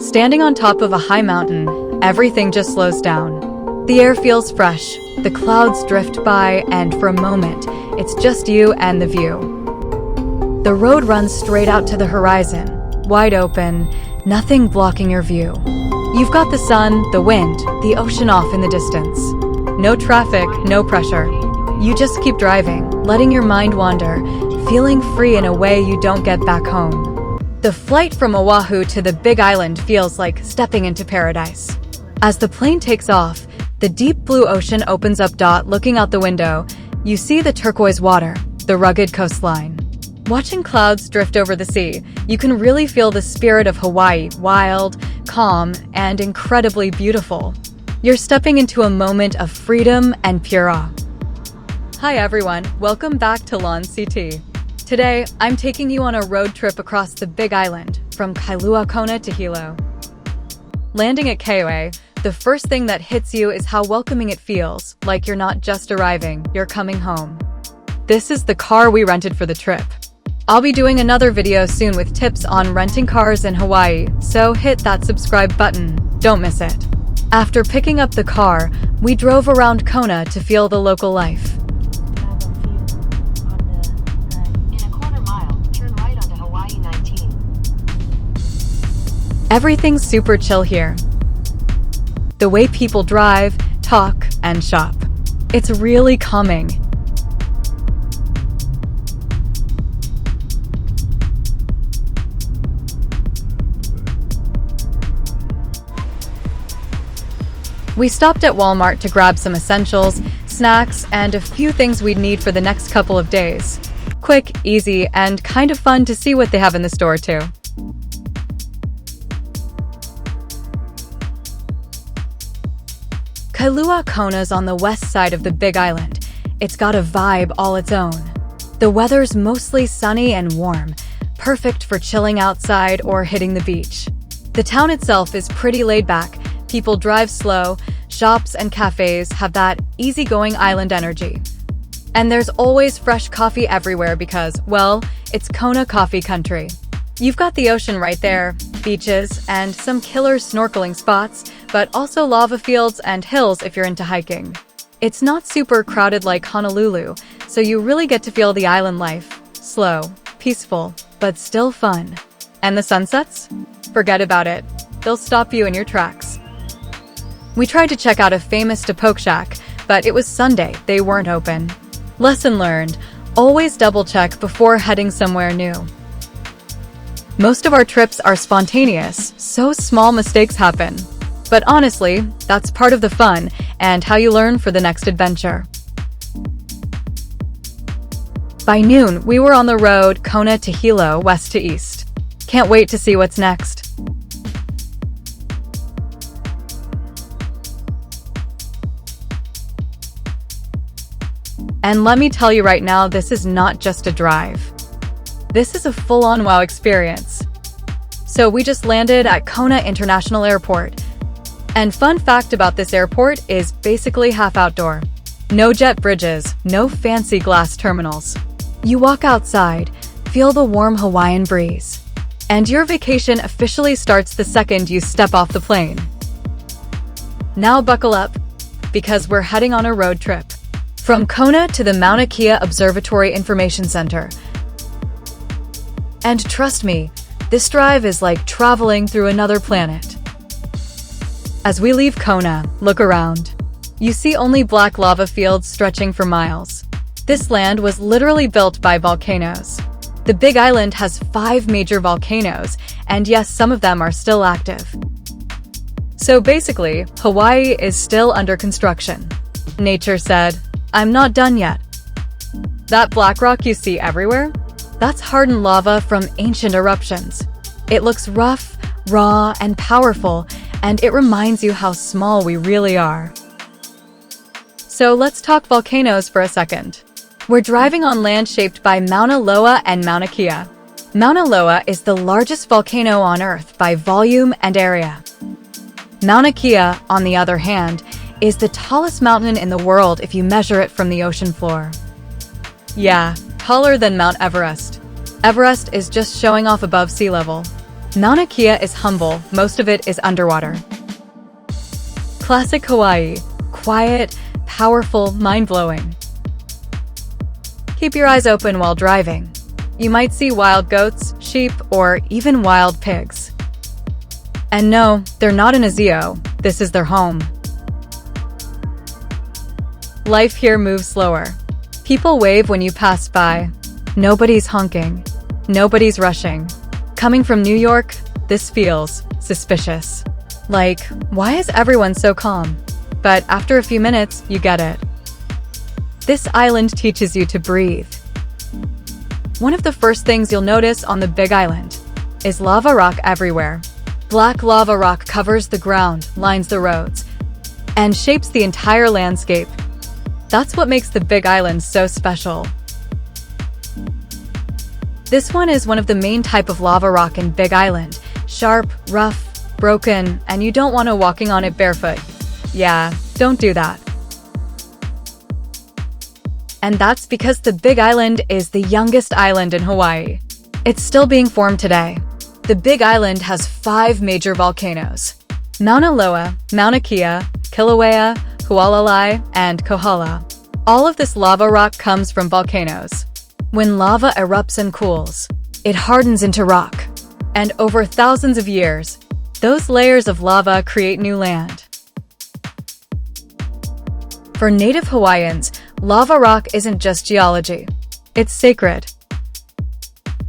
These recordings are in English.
Standing on top of a high mountain, everything just slows down. The air feels fresh, the clouds drift by, and for a moment, it's just you and the view. The road runs straight out to the horizon, wide open, nothing blocking your view. You've got the sun, the wind, the ocean off in the distance. No traffic, no pressure. You just keep driving, letting your mind wander, feeling free in a way you don't get back home. The flight from Oahu to the Big Island feels like stepping into paradise. As the plane takes off, the deep blue ocean opens up. Looking out the window, you see the turquoise water, the rugged coastline. Watching clouds drift over the sea, you can really feel the spirit of Hawaii, wild, calm, and incredibly beautiful. You're stepping into a moment of freedom and pure awe. Hi everyone, welcome back to LanCT. Today, I'm taking you on a road trip across the Big Island, from Kailua-Kona to Hilo. Landing at Kauai, the first thing that hits you is how welcoming it feels, like you're not just arriving, you're coming home. This is the car we rented for the trip. I'll be doing another video soon with tips on renting cars in Hawaii, so hit that subscribe button, don't miss it. After picking up the car, we drove around Kona to feel the local life. Everything's super chill here. The way people drive, talk, and shop. It's really calming. We stopped at Walmart to grab some essentials, snacks, and a few things we'd need for the next couple of days. Quick, easy, and kind of fun to see what they have in the store too. Kailua-Kona's on the west side of the Big Island. It's got a vibe all its own. The weather's mostly sunny and warm, perfect for chilling outside or hitting the beach. The town itself is pretty laid back. People drive slow, shops and cafes have that easygoing island energy. And there's always fresh coffee everywhere because, well, it's Kona coffee country. You've got the ocean right there, beaches, and some killer snorkeling spots, but also lava fields and hills if you're into hiking. It's not super crowded like Honolulu, so you really get to feel the island life. Slow, peaceful, but still fun. And the sunsets? Forget about it. They'll stop you in your tracks. We tried to check out a famous Tapoke shack, but it was Sunday, they weren't open. Lesson learned, always double check before heading somewhere new. Most of our trips are spontaneous, so small mistakes happen. But honestly, that's part of the fun and how you learn for the next adventure. By noon, we were on the road Kona to Hilo, west to east. Can't wait to see what's next. And let me tell you right now, this is not just a drive. This is a full-on wow experience. So we just landed at Kona International Airport. And fun fact about this airport is basically half outdoor. No jet bridges, no fancy glass terminals. You walk outside, feel the warm Hawaiian breeze. And your vacation officially starts the second you step off the plane. Now buckle up, because we're heading on a road trip. From Kona to the Mauna Kea Observatory Information Center. And trust me, this drive is like traveling through another planet. As we leave Kona, look around. You see only black lava fields stretching for miles. This land was literally built by volcanoes. The Big Island has 5 major volcanoes, and yes, some of them are still active. So basically, Hawaii is still under construction. Nature said, "I'm not done yet." That black rock you see everywhere? That's hardened lava from ancient eruptions. It looks rough, raw, and powerful, and it reminds you how small we really are. So let's talk volcanoes for a second. We're driving on land shaped by Mauna Loa and Mauna Kea. Mauna Loa is the largest volcano on Earth by volume and area. Mauna Kea, on the other hand, is the tallest mountain in the world if you measure it from the ocean floor. Yeah, taller than Mount Everest. Everest is just showing off above sea level. Mauna Kea is humble, most of it is underwater. Classic Hawaii, quiet, powerful, mind-blowing. Keep your eyes open while driving. You might see wild goats, sheep, or even wild pigs. And no, they're not in a zoo, this is their home. Life here moves slower. People wave when you pass by. Nobody's honking. Nobody's rushing. Coming from New York, this feels suspicious. Like, why is everyone so calm? But after a few minutes, you get it. This island teaches you to breathe. One of the first things you'll notice on the Big Island is lava rock everywhere. Black lava rock covers the ground, lines the roads, and shapes the entire landscape. That's what makes the Big Island so special. This one is one of the main type of lava rock in Big Island. Sharp, rough, broken, and you don't want to walking on it barefoot. Yeah, don't do that. And that's because the Big Island is the youngest island in Hawaii. It's still being formed today. The Big Island has 5 major volcanoes: Mauna Loa, Mauna Kea, Kilauea, Hualalai, and Kohala. All of this lava rock comes from volcanoes. When lava erupts and cools, it hardens into rock. And over thousands of years, those layers of lava create new land. For native Hawaiians, lava rock isn't just geology. It's sacred.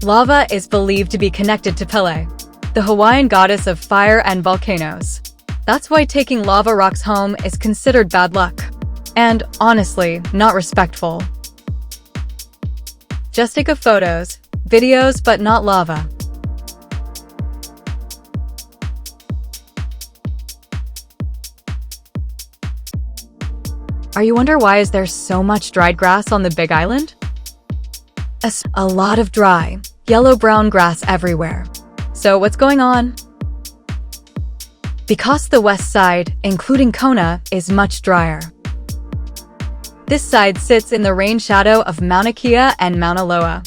Lava is believed to be connected to Pele, the Hawaiian goddess of fire and volcanoes. That's why taking lava rocks home is considered bad luck. And honestly, not respectful. Just take photos, videos, but not lava. Are you wondering why is there so much dried grass on the Big Island? A lot of dry, yellow-brown grass everywhere. So what's going on? Because the west side, including Kona, is much drier. This side sits in the rain shadow of Mauna Kea and Mauna Loa.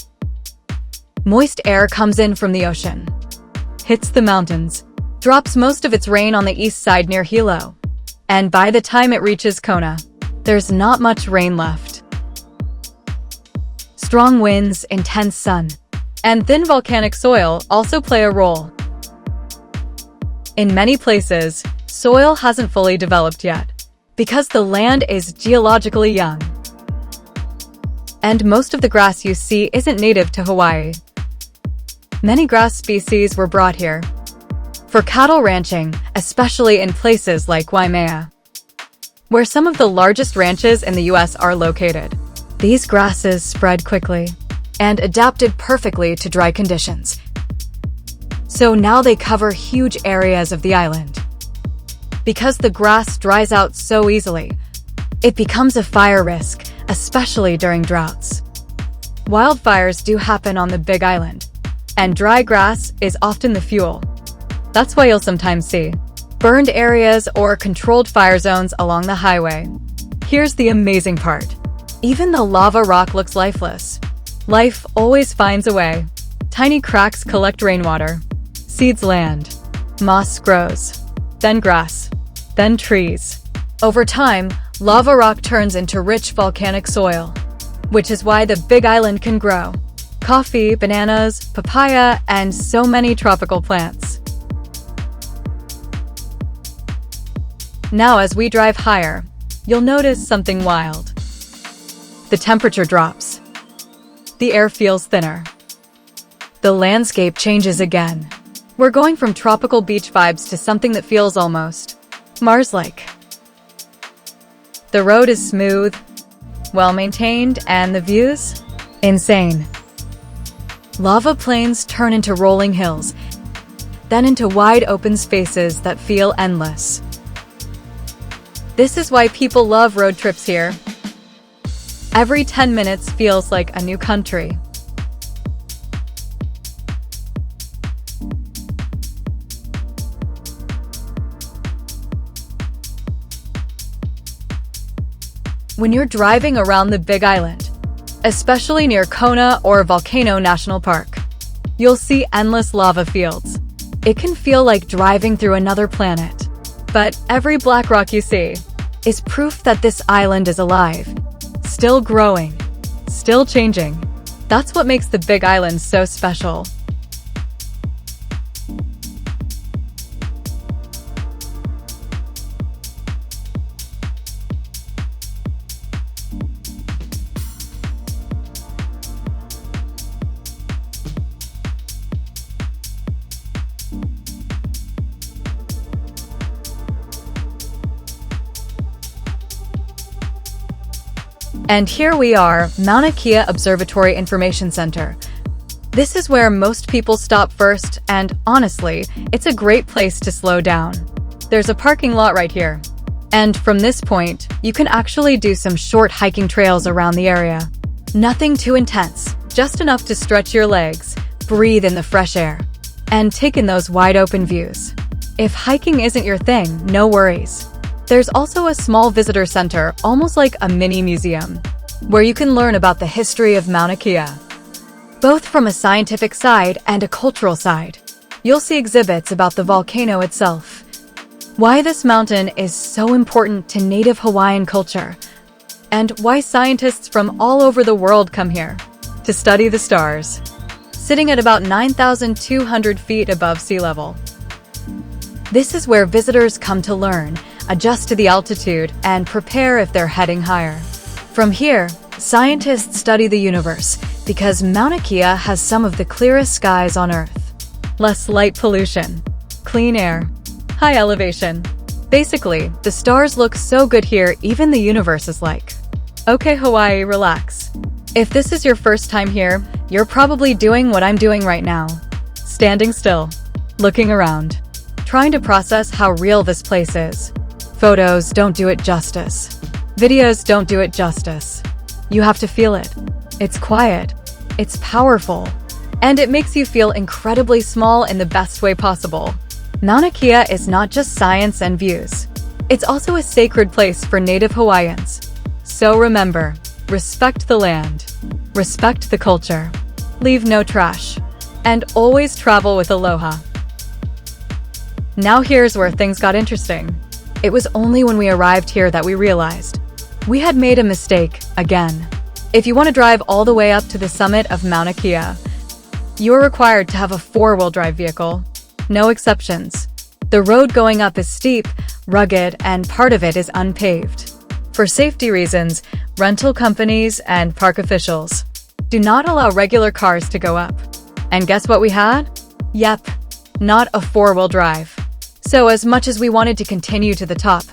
Moist air comes in from the ocean, hits the mountains, drops most of its rain on the east side near Hilo. And by the time it reaches Kona, there's not much rain left. Strong winds, intense sun, and thin volcanic soil also play a role. In many places, soil hasn't fully developed yet, because the land is geologically young. And most of the grass you see isn't native to Hawaii. Many grass species were brought here for cattle ranching, especially in places like Waimea, where some of the largest ranches in the US are located. These grasses spread quickly and adapted perfectly to dry conditions. So now they cover huge areas of the island. Because the grass dries out so easily, it becomes a fire risk, especially during droughts. Wildfires do happen on the Big Island, and dry grass is often the fuel. That's why you'll sometimes see burned areas or controlled fire zones along the highway. Here's the amazing part. Even the lava rock looks lifeless. Life always finds a way. Tiny cracks collect rainwater. Seeds land. Moss grows. Then grass. Then trees. Over time, lava rock turns into rich volcanic soil, which is why the Big Island can grow coffee, bananas, papaya, and so many tropical plants. Now, as we drive higher, you'll notice something wild. The temperature drops. The air feels thinner. The landscape changes again. We're going from tropical beach vibes to something that feels almost Mars-like. The road is smooth, well-maintained, and the views? Insane. Lava plains turn into rolling hills, then into wide open spaces that feel endless. This is why people love road trips here. Every 10 minutes feels like a new country. When you're driving around the Big Island, especially near Kona or Volcano National Park, you'll see endless lava fields. It can feel like driving through another planet. But every black rock you see is proof that this island is alive, still growing, still changing. That's what makes the Big Island so special. And here we are, Mauna Kea Observatory Information Center. This is where most people stop first, and honestly, it's a great place to slow down. There's a parking lot right here. And from this point, you can actually do some short hiking trails around the area. Nothing too intense, just enough to stretch your legs, breathe in the fresh air, and take in those wide-open views. If hiking isn't your thing, no worries. There's also a small visitor center, almost like a mini museum, where you can learn about the history of Mauna Kea, both from a scientific side and a cultural side. You'll see exhibits about the volcano itself, why this mountain is so important to native Hawaiian culture, and why scientists from all over the world come here to study the stars, sitting at about 9,200 feet above sea level. This is where visitors come to learn, adjust to the altitude, and prepare if they're heading higher. From here, scientists study the universe because Mauna Kea has some of the clearest skies on Earth. Less light pollution, clean air, high elevation. Basically, the stars look so good here, even the universe is like, okay, Hawaii, relax. If this is your first time here, you're probably doing what I'm doing right now. Standing still, looking around, trying to process how real this place is. Photos don't do it justice. Videos don't do it justice. You have to feel it. It's quiet. It's powerful. And it makes you feel incredibly small in the best way possible. Mauna Kea is not just science and views. It's also a sacred place for native Hawaiians. So remember, respect the land, respect the culture, leave no trash, and always travel with aloha. Now here's where things got interesting. It was only when we arrived here that we realized we had made a mistake again. If you want to drive all the way up to the summit of Mauna Kea, you're required to have a four-wheel drive vehicle. No exceptions. The road going up is steep, rugged, and part of it is unpaved. For safety reasons, rental companies and park officials do not allow regular cars to go up. And guess what we had? Yep, not a four-wheel drive. So as much as we wanted to continue to the top,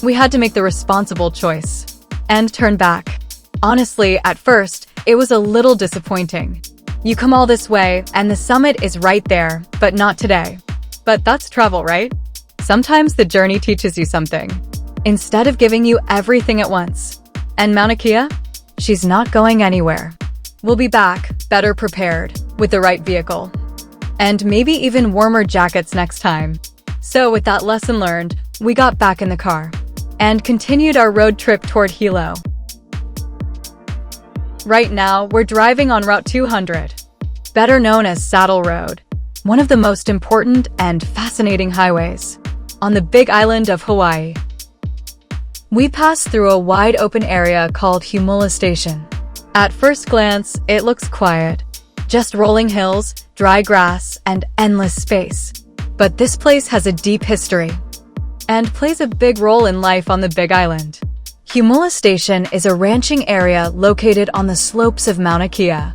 we had to make the responsible choice and turn back. Honestly, at first, it was a little disappointing. You come all this way, and the summit is right there, but not today. But that's travel, right? Sometimes the journey teaches you something, instead of giving you everything at once. And Mauna Kea? She's not going anywhere. We'll be back, better prepared, with the right vehicle. And maybe even warmer jackets next time. So with that lesson learned, we got back in the car and continued our road trip toward Hilo. Right now, we're driving on Route 200, better known as Saddle Road, one of the most important and fascinating highways on the Big Island of Hawaii. We pass through a wide open area called Hilo Station. At first glance, it looks quiet, just rolling hills, dry grass, and endless space. But this place has a deep history and plays a big role in life on the Big Island. Hilo Station is a ranching area located on the slopes of Mauna Kea,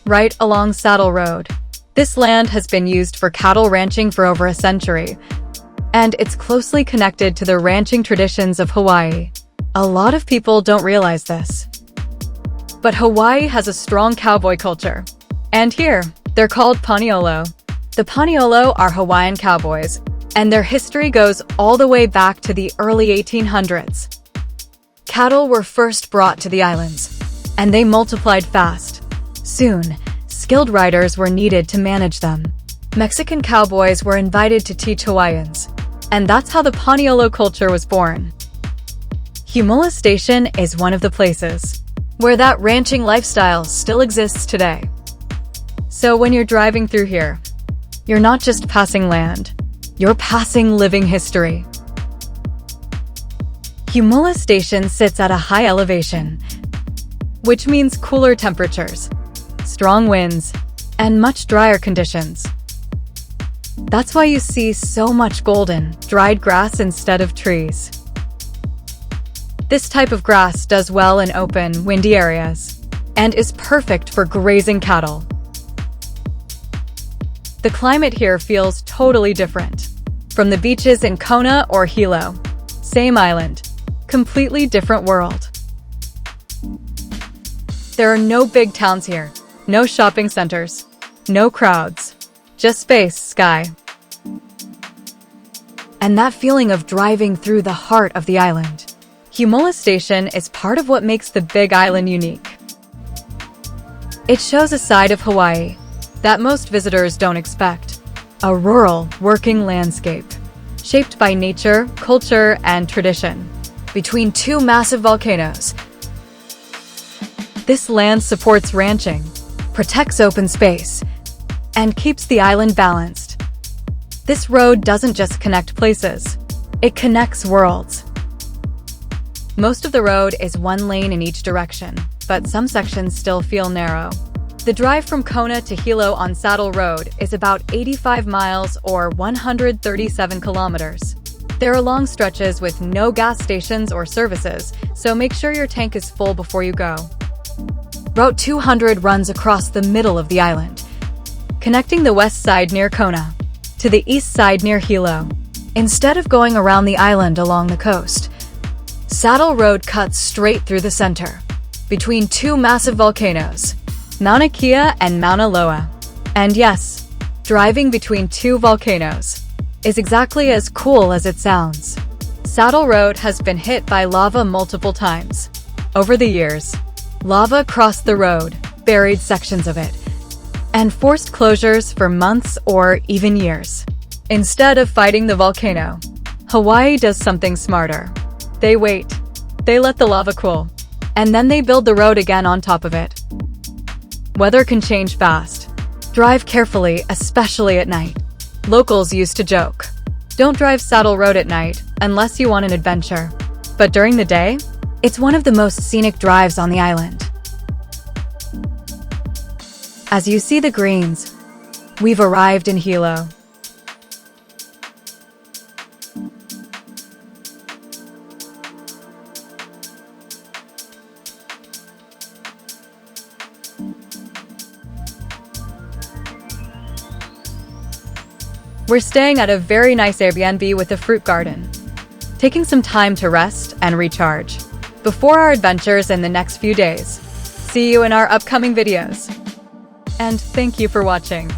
right along Saddle Road. This land has been used for cattle ranching for over a century, and it's closely connected to the ranching traditions of Hawaii. A lot of people don't realize this, but Hawaii has a strong cowboy culture. And here, they're called Paniolo. The Paniolo are Hawaiian cowboys, and their history goes all the way back to the early 1800s. Cattle were first brought to the islands, and they multiplied fast. Soon, skilled riders were needed to manage them. Mexican cowboys were invited to teach Hawaiians, and that's how the Paniolo culture was born. Hilo Station is one of the places where that ranching lifestyle still exists today. So when you're driving through here, You're not just passing land, you're passing living history. Hilo Station sits at a high elevation, which means cooler temperatures, strong winds, and much drier conditions. That's why you see so much golden, dried grass instead of trees. This type of grass does well in open, windy areas and is perfect for grazing cattle. The climate here feels totally different from the beaches in Kona or Hilo. Same island, completely different world. There are no big towns here, no shopping centers, no crowds, just space, sky. And that feeling of driving through the heart of the island. Hilo Station is part of what makes the Big Island unique. It shows a side of Hawaii that most visitors don't expect. A rural, working landscape, shaped by nature, culture, and tradition. Between two massive volcanoes. This land supports ranching, protects open space, and keeps the island balanced. This road doesn't just connect places, it connects worlds. Most of the road is one lane in each direction, but some sections still feel narrow. The drive from Kona to Hilo on Saddle Road is about 85 miles or 137 kilometers. There are long stretches with no gas stations or services, so make sure your tank is full before you go. Route 200 runs across the middle of the island, connecting the west side near Kona to the east side near Hilo. Instead of going around the island along the coast, Saddle Road cuts straight through the center, between two massive volcanoes, Mauna Kea and Mauna Loa. And yes, driving between two volcanoes is exactly as cool as it sounds. Saddle Road has been hit by lava multiple times. Over the years, lava crossed the road, buried sections of it, and forced closures for months or even years. Instead of fighting the volcano, Hawaii does something smarter. They wait, they let the lava cool, and then they build the road again on top of it. Weather can change fast. Drive carefully, especially at night. Locals used to joke, don't drive Saddle Road at night unless you want an adventure. But during the day, it's one of the most scenic drives on the island. As you see the greens, we've arrived in Hilo. We're staying at a very nice Airbnb with a fruit garden, taking some time to rest and recharge before our adventures in the next few days. See you in our upcoming videos. And thank you for watching.